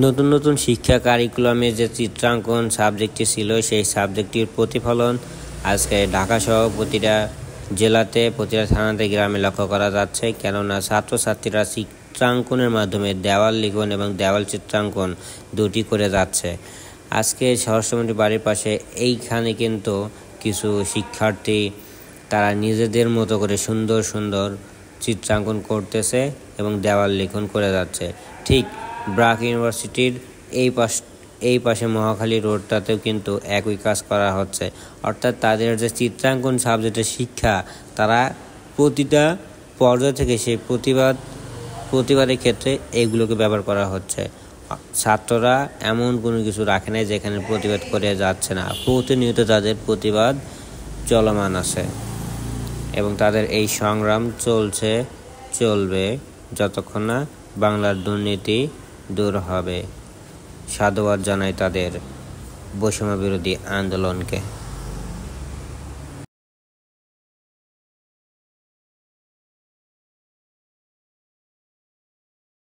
নতুন নতুন শিক্ষা কারিকুলামে যে চিত্রাঙ্কন সাবজেক্টটি ছিল, সেই সাবজেক্টটির প্রতিফলন আজকে ঢাকা সহ প্রতিটা জেলাতে, প্রতিটা থানাতে, গ্রামে লক্ষ্য করা যাচ্ছে। কেননা ছাত্রছাত্রীরা চিত্রাঙ্কনের মাধ্যমে দেওয়াল লিখন এবং দেওয়াল চিত্রাঙ্কন দুটি করে যাচ্ছে। আজকে স্বরাষ্ট্রমন্ত্রীর বাড়ির পাশে এইখানে কিন্তু কিছু শিক্ষার্থী তারা নিজেদের মতো করে সুন্দর সুন্দর চিত্রাঙ্কন করতেছে এবং দেওয়াল লিখন করে যাচ্ছে। ঠিক ব্র্যাক ইউনিভার্সিটির এই পাশে মহাখালী রোডটাতেও কিন্তু একই কাজ করা হচ্ছে। অর্থাৎ তাদের যে চিত্রাঙ্কন সাবজেক্টের শিক্ষা, তারা প্রতিটা পর্যায় থেকে সেই প্রতিবাদের ক্ষেত্রে এইগুলোকে ব্যবহার করা হচ্ছে। ছাত্ররা এমন কোনো কিছু রাখে নাই যেখানে প্রতিবাদ করে যাচ্ছে না, প্রতিনিয়ত তাদের প্রতিবাদ চলমান আছে এবং তাদের এই সংগ্রাম চলবে যতক্ষণ না বাংলার দুর্নীতি দূর হবে। সাধুবাদ জানাই তাদের বৈষম্য বিরোধী আন্দোলনকে।